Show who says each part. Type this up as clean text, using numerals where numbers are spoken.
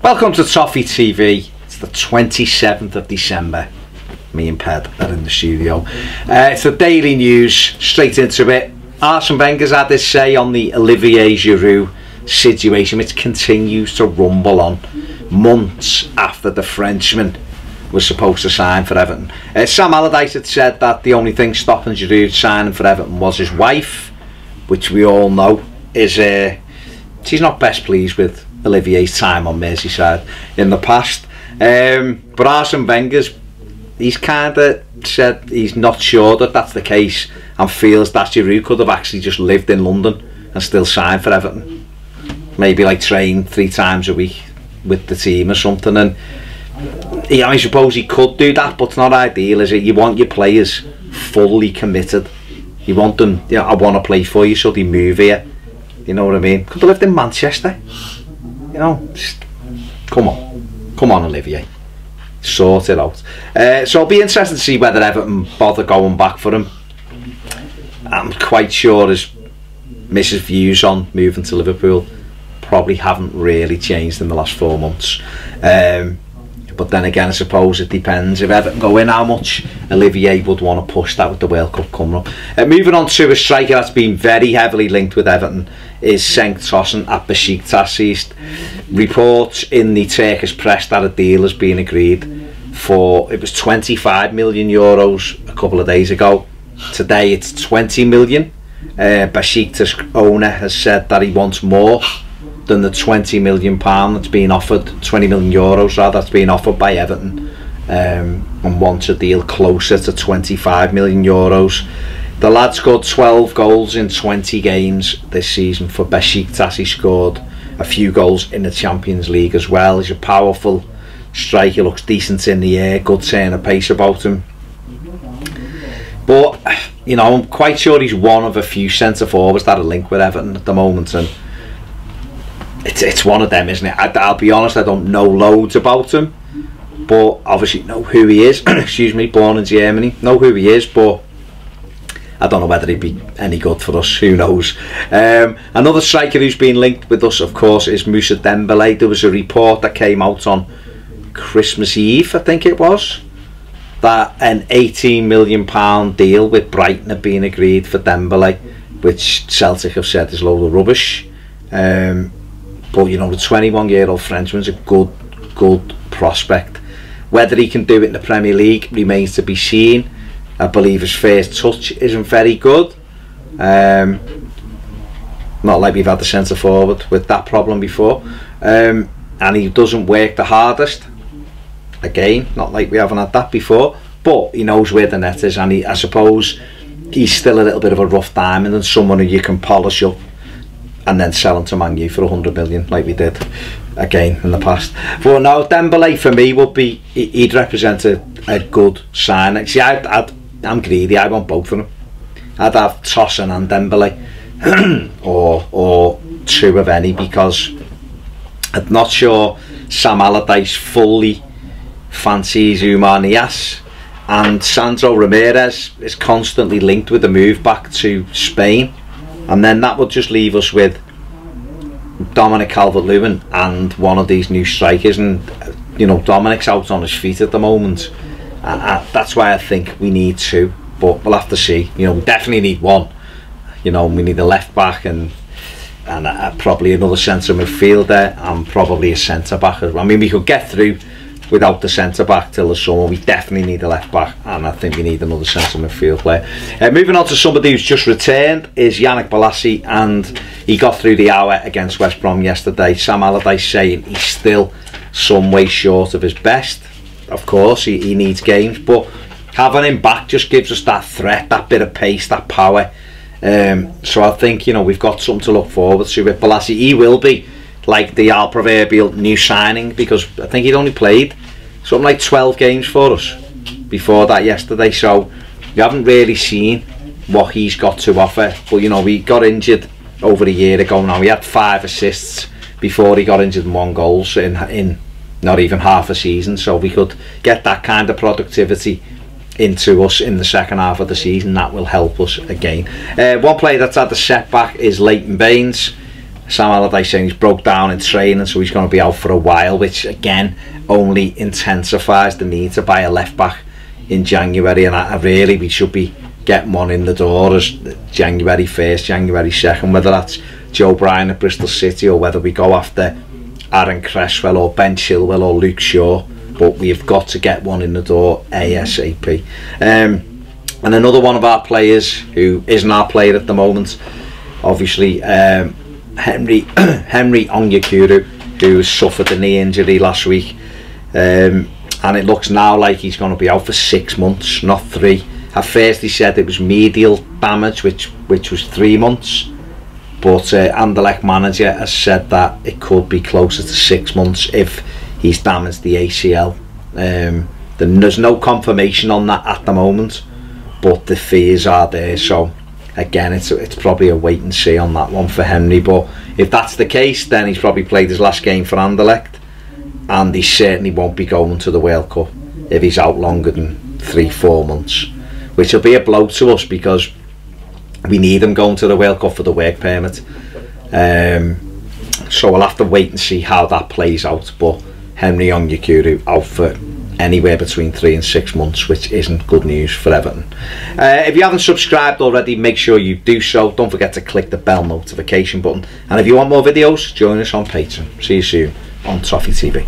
Speaker 1: Welcome to Toffee TV. It's the 27th of December. Me and Ped are in the studio. It's the daily news, straight into it. Arsene Wenger's had this say on the Olivier Giroud situation, which continues to rumble on months after the Frenchman was supposed to sign for Everton. Sam Allardyce had said that the only thing stopping Giroud signing for Everton was his wife, which we all know is she's not best pleased with Olivier's time on Merseyside in the past. But Arsene Wenger's, he's kind of said he's not sure that that's the case and feels that Giroud could have actually just lived in London and still signed for Everton. Maybe like train 3 times a week with the team or something. And I suppose he could do that, but it's not ideal, is it? You want your players fully committed. You want them, you know, I want to play for you, so they move here. You know what I mean? Could have lived in Manchester. You know, just, come on Olivier, sort it out. So it'll be interesting to see whether Everton bother going back for him. I'm quite sure his Mrs. views on moving to Liverpool probably haven't really changed in the last 4 months. But then again, I suppose it depends. If Everton go in, how much Olivier would want to push that with the World Cup coming up. Moving on to a striker that's been very heavily linked with Everton is Tosun at Besiktas. Reports in the Turkish press that a deal has been agreed for, it was 25 million euros a couple of days ago. Today it's 20 million. Besiktas owner has said that he wants more than the 20 million pound that's been offered, 20 million euros rather, that's been offered by Everton, and wants a deal closer to 25 million euros. The lad scored 12 goals in 20 games this season for Besiktas. He scored a few goals in the Champions League as well. He's a powerful striker, looks decent in the air, good turn of pace about him. But, you know, I'm quite sure he's one of a few centre forwards that are linked with Everton at the moment, and it's one of them, isn't it? I'll be honest, I don't know loads about him, but obviously know who he is. Excuse me, born in Germany, know who he is, but I don't know whether he'd be any good for us, who knows. Another striker who's been linked with us, of course, is Moussa Dembélé. There was a report that came out on Christmas Eve, I think it was, that an £18 million deal with Brighton had been agreed for Dembélé, which Celtic have said is a load of rubbish. But you know, the 21-year-old Frenchman's a good prospect. Whether he can do it in the Premier League remains to be seen. I believe his first touch isn't very good. Not like we've had the centre forward with that problem before. And he doesn't work the hardest. Again, not like we haven't had that before. But he knows where the net is, and I suppose he's still a little bit of a rough diamond and someone who you can polish up and then sell him to Man U for 100 million like we did again in the past. But now Dembélé for me would be, he'd represent a good sign. See, I'm greedy, I want both of them. I'd have Tosun and Dembélé or 2 of any, because I'm not sure Sam Allardyce fully fancies Oumar Niasse, and Sandro Ramirez is constantly linked with the move back to Spain. And then that would just leave us with Dominic Calvert-Lewin and one of these new strikers. And you know, Dominic's out on his feet at the moment. That's why I think we need 2, but we'll have to see. You know, we definitely need 1. You know, we need a left back and probably another centre midfielder and probably a centre back. I mean, we could get through without the centre back till the summer. We definitely need a left back, and I think we need another centre midfield player. Moving on to somebody who's just returned is Yannick Bolasie, and he got through the hour against West Brom yesterday. Sam Allardyce saying he's still some way short of his best. Of course, he needs games, but having him back just gives us that threat, that bit of pace, that power. So I think, you know, we've got something to look forward to with Bolasie. He will be like the proverbial new signing, because I think he'd only played something like 12 games for us before that yesterday, so you haven't really seen what he's got to offer. But you know, he got injured over a year ago now. He had 5 assists before he got injured and 1 goal in not even half a season, so we could get that kind of productivity into us in the second half of the season. That will help us again. One player that's had the setback is Leighton Baines. Sam Allardyce saying he's broke down in training, so he's going to be out for a while, which again only intensifies the need to buy a left back in January. And I really, we should be getting one in the door as January 1st, January 2nd, whether that's Joe Bryan at Bristol City or whether we go after Aaron Cresswell or Ben Chilwell or Luke Shaw. But we've got to get one in the door ASAP. And another one of our players who isn't our player at the moment, obviously, Henry Onyekuru, who suffered a knee injury last week, and it looks now like he's going to be out for 6 months, not 3. At first he said it was medial damage, which was 3 months, but Anderlecht manager has said that it could be closer to 6 months if he's damaged the ACL. There's no confirmation on that at the moment, but the fears are there, so again it's probably a wait and see on that one for Henry. But if that's the case, then he's probably played his last game for Anderlecht, and he certainly won't be going to the World Cup if he's out longer than 3-4 months, which will be a blow to us because we need him going to the World Cup for the work permit. So we'll have to wait and see how that plays out. But Henry Onyekuru out for anywhere between 3 and 6 months, which isn't good news for Everton. If you haven't subscribed already, make sure you do so. Don't forget to click the bell notification button, and if you want more videos, join us on Patreon. See you soon on Toffee TV.